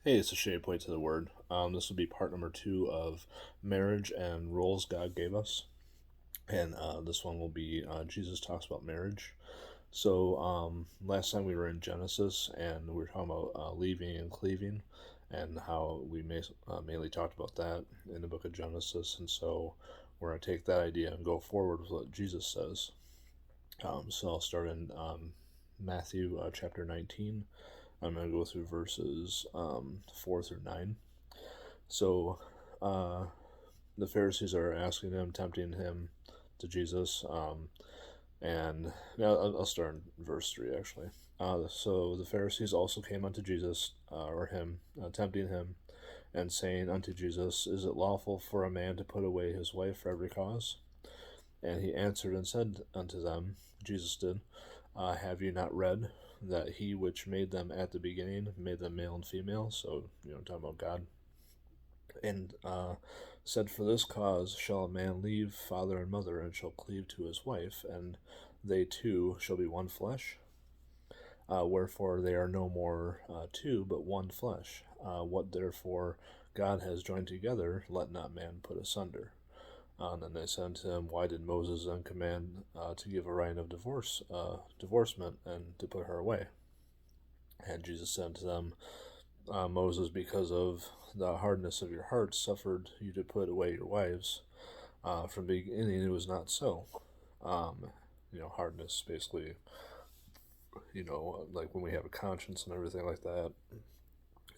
Hey, it's a shade point to the word. This will be part number 2 of marriage and roles God gave us. And this one will be Jesus talks about marriage. So last time we were in Genesis and we were talking about leaving and cleaving and how we mainly talked about that in the book of Genesis. And so we're going to take that idea and go forward with what Jesus says. So I'll start in Matthew chapter 19. I'm going to go through verses 4 through 9. So the Pharisees are asking him, tempting him to Jesus. And now I'll start in verse 3 actually. So the Pharisees also came unto Jesus, or him, tempting him, and saying unto Jesus, Is it lawful for a man to put away his wife for every cause? And he answered and said unto them, Jesus did, Have you not read that he which made them at the beginning made them male and female? So, talking about God. And said, For this cause shall a man leave father and mother, and shall cleave to his wife, and they two shall be one flesh. Wherefore they are no more two, but one flesh. What therefore God has joined together, let not man put asunder. And then they said unto him, Why did Moses then command to give a right of divorcement, and to put her away? And Jesus said unto them, Moses, because of the hardness of your hearts, suffered you to put away your wives. From the beginning it was not so. Hardness basically, like when we have a conscience and everything like that,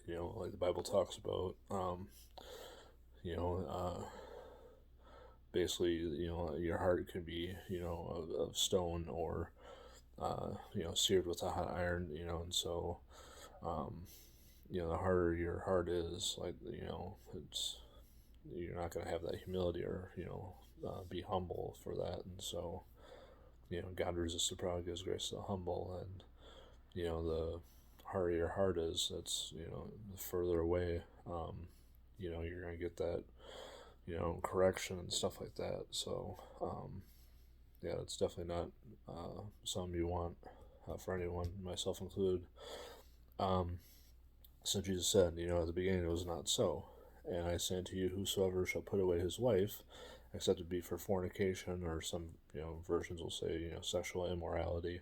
like the Bible talks about, you know, basically, your heart could be, of stone or, seared with a hot iron, and so, the harder your heart is, like, it's, you're not going to have that humility or, be humble for that. And so, God resists the proud, gives grace to the humble. And, the harder your heart is, that's, the further away, you're going to get that, correction and stuff like that. So, yeah, it's definitely not something you want for anyone, myself included. So Jesus said, at the beginning it was not so. And I say unto you, whosoever shall put away his wife, except it be for fornication, or some, versions will say, sexual immorality,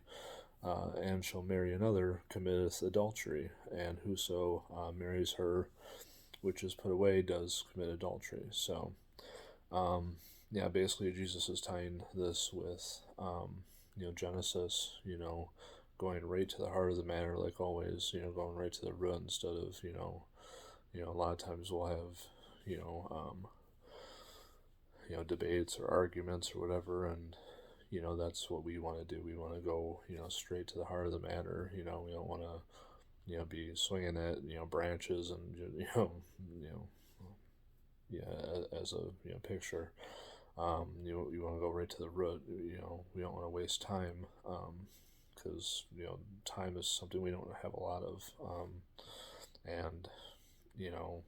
and shall marry another, committeth adultery. And whoso marries her which is put away does commit adultery. So, yeah, basically Jesus is tying this with, Genesis, going right to the heart of the matter, like always, going right to the root instead of, a lot of times we'll have, you know, um, debates or arguments or whatever, and, that's what we want to do. We want to go, straight to the heart of the matter. We don't want to, be swinging at, branches and, you know, yeah, as a, picture. You want to go right to the root. We don't want to waste time, because time is something we don't have a lot of, and you know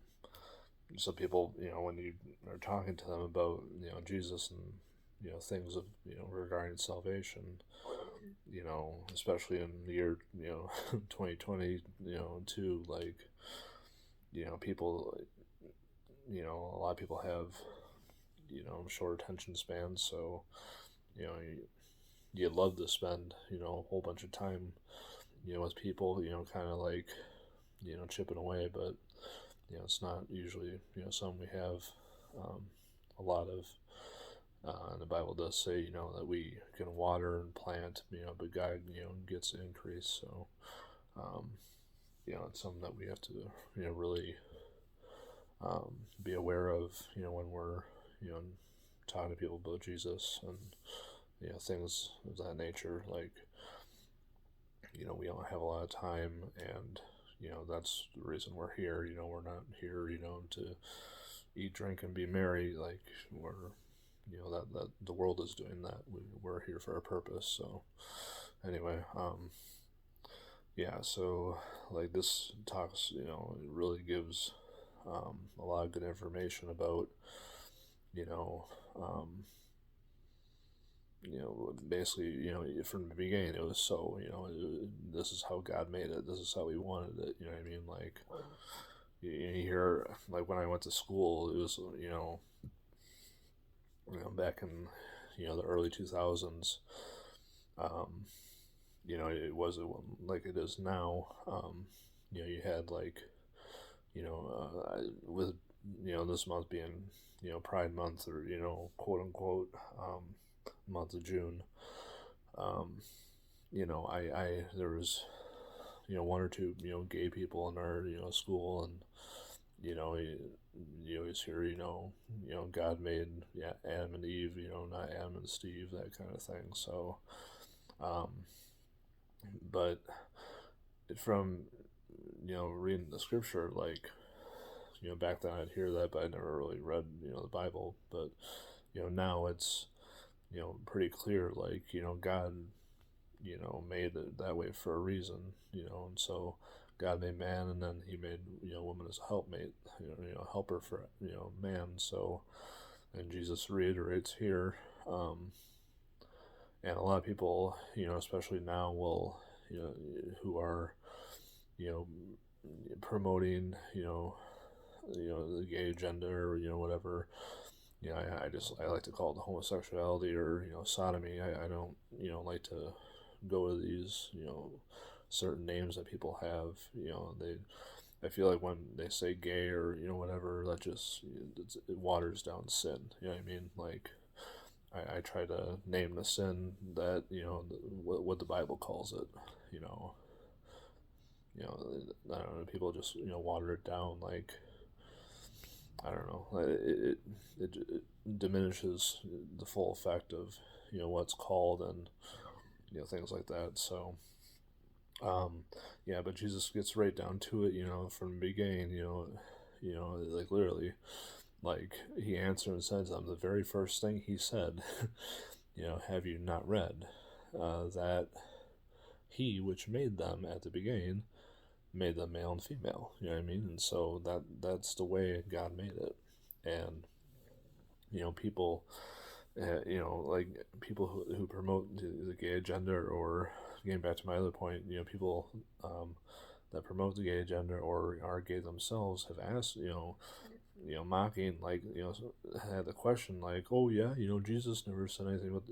some people, when you are talking to them about Jesus and things of regarding salvation, especially in the year 2020, too, like people, a lot of people have short attention spans, so you'd love to spend a whole bunch of time with people, kind of like chipping away, but it's not usually something we have a lot of. And the Bible does say that we can water and plant, but God gets the increase. So um, it's something that we have to really be aware of when we're talking to people about Jesus and things of that nature. Like we don't have a lot of time, and that's the reason we're here. We're not here to eat, drink, and be merry. Like we're that the world is doing that. We're here for a purpose. So anyway, yeah. So like this talks, it really gives a lot of good information about you know um, basically, from the beginning it was so, this is how God made it. This is how He wanted it. You know what I mean? Like, you hear, like when I went to school, it was, back in, the early 2000s. Um, it wasn't like it is now. You had like, with, this month being, Pride Month, or, quote unquote, month of June. Um, there was, one or two, gay people in our, school, and, you always hear, God made, yeah, Adam and Eve, not Adam and Steve, that kind of thing. So, um, but from, reading the scripture, like, back then I'd hear that, but I never really read, the Bible. But, now it's, pretty clear, like, God, made it that way for a reason, and so God made man, and then he made, woman as a helpmate, helper for, man. So, and Jesus reiterates here, and a lot of people, especially now, will, who are, you know, promoting, the gay agenda, or, whatever. I like to call it homosexuality, or, sodomy. I don't, like to go to these, certain names that people have. I feel like when they say gay, or, whatever, that just, it waters down sin. You know what I mean? Like, I try to name the sin that, what the Bible calls it. You know, I don't know. People just, water it down, like, I don't know. It diminishes the full effect of, what's called, and, things like that. So, yeah, but Jesus gets right down to it, from the beginning, like literally, like he answered and said to them, the very first thing he said, have you not read that he which made them at the beginning made them male and female? You know what I mean? And so that's the way God made it. And, people, like people who promote the gay agenda, or getting back to my other point, people that promote the gay agenda or are gay themselves have asked, mocking, like, had the question, like, oh yeah, Jesus never said anything about,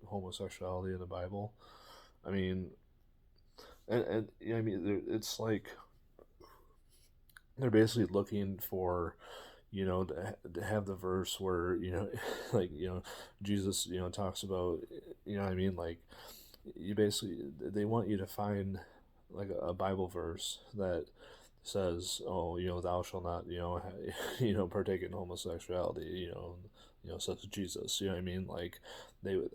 homosexuality in the Bible. I mean, and I mean, it's like they're basically looking for, to have the verse where, like, Jesus, talks about, what I mean, like, you basically, they want you to find like a Bible verse that says, oh, thou shalt not, partake in homosexuality, such as Jesus, you know what I mean? Like, they would,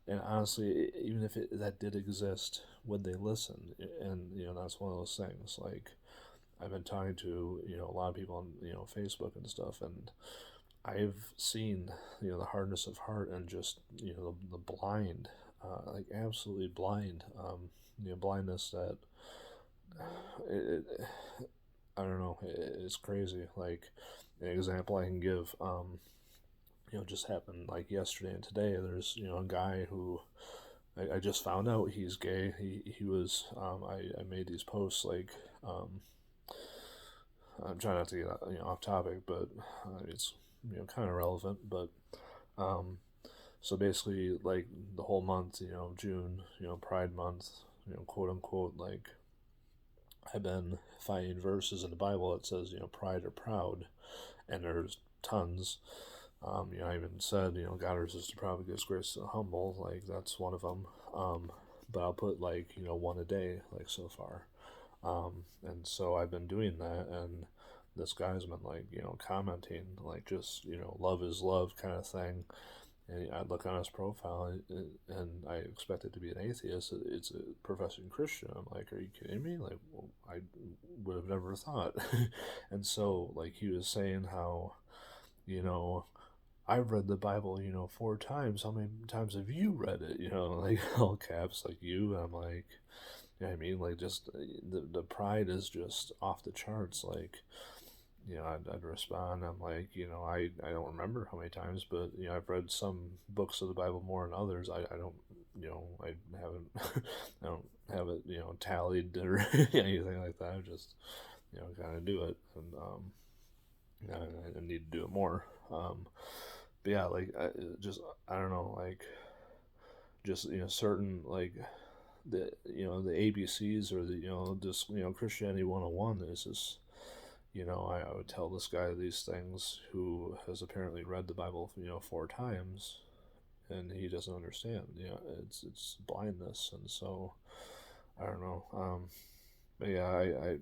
and honestly, even if that did exist, would they listen? And, that's one of those things. Like, I've been talking to, a lot of people on, Facebook and stuff, and I've seen, the hardness of heart, and just, the blind, like absolutely blind, blindness that, it, I don't know, it's crazy. Like, an example I can give, just happened like yesterday and today. There's, a guy who I just found out he's gay. He was, I made these posts, like, I'm trying not to get, off topic, but it's, kind of relevant. But, so basically, like, the whole month, June, Pride Month, quote unquote, like, I've been finding verses in the Bible that says, pride or proud, and there's tons. I even said, God resists the proud, gives grace to the humble. Like, that's one of them. But I'll put, like, one a day, like, so far. And so I've been doing that, and this guy's been, like, commenting, like, just, love is love kind of thing. And I look on his profile, and I expect it to be an atheist. It's a professing Christian. I'm like, are you kidding me? Like, well, I would have never thought. And so, like, he was saying how, I've read the Bible, 4 times. How many times have you read it? Like, all caps, like, you. And I'm like, I mean, like, just the pride is just off the charts. Like, I'd respond. I'm like, I don't remember how many times, but, I've read some books of the Bible more than others. I don't, I haven't, I don't have it, tallied or anything like that. I've just, gotta do it, and I need to do it more. But yeah, like I don't know, like just certain like the ABCs or the just Christianity 101 is just I would tell this guy these things who has apparently read the Bible 4 times, and he doesn't understand. It's blindness, and so I don't know. But yeah, I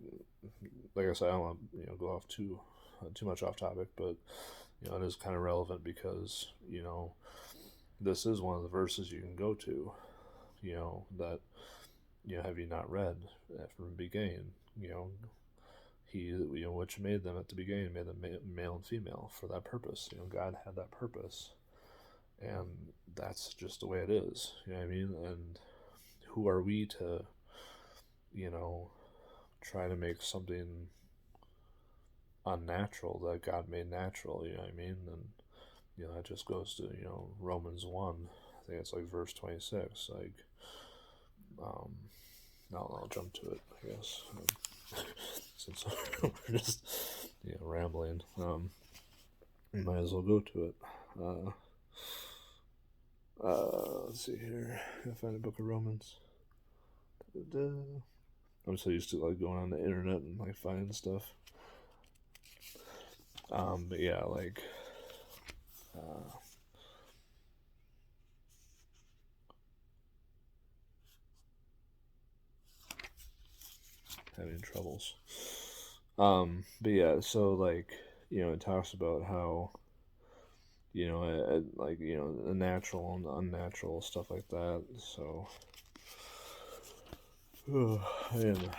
like I said, I don't want to go off too much off topic, but it is kind of relevant because this is one of the verses you can go to, that have you not read from the beginning, he which made them at the beginning, made them male and female for that purpose. God had that purpose, and that's just the way it is. You know what I mean? And who are we to try to make something unnatural that God made natural? You know what I mean? And that just goes to Romans 1. I think it's like verse 26. Like, I'll jump to it, I guess. Since we're just rambling, we might as well go to it. Let's see here. I find the book of Romans. Da-da-da. I'm so used to like going on the internet and like finding stuff. But yeah, like having troubles. But yeah, so like it talks about how like the natural and the unnatural stuff like that. So and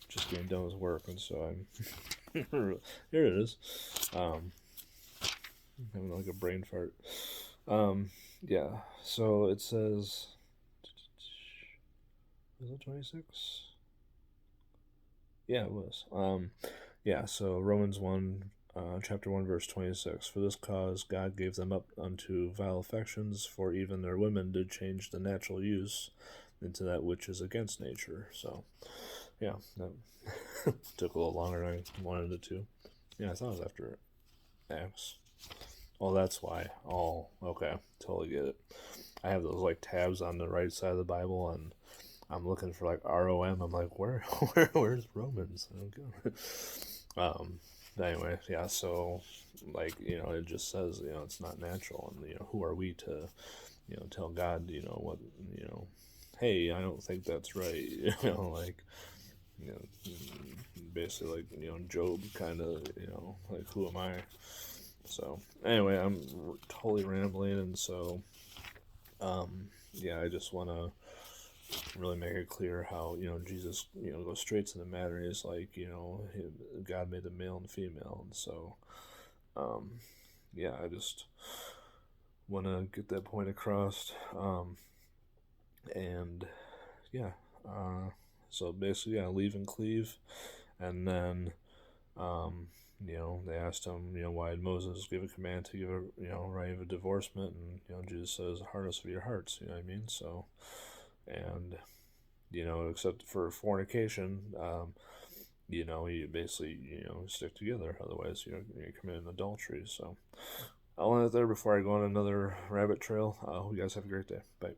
just getting done with work, and so I'm here it is. Having like a brain fart. Yeah. So it says, is it 26? Yeah, it was. Yeah. So Romans 1. Chapter 1, verse 26. For this cause God gave them up unto vile affections, for even their women did change the natural use into that which is against nature. So, yeah, that took a little longer than I wanted it to. Yeah, I thought it was after Acts. Oh, that's why. Oh, okay. Totally get it. I have those like tabs on the right side of the Bible, and I'm looking for like ROM. I'm like, where's Romans? I don't get it. Anyway, yeah, so like it just says it's not natural, and who are we to tell God what hey, I don't think that's right. Like basically like Job kind of like who am I? So anyway, I'm totally rambling, and so yeah, I just want to really make it clear how Jesus goes straight to the matter. Is like God made the male and female, and so yeah, I just want to get that point across. And yeah, so basically, yeah, leave and cleave, and then they asked him, why did Moses give a command to give a right of a divorcement, and Jesus says, hardness of your hearts. You know what I mean? So, and except for fornication, you basically stick together. Otherwise, you're committing adultery. So, I'll end it there before I go on another rabbit trail. You guys have a great day. Bye.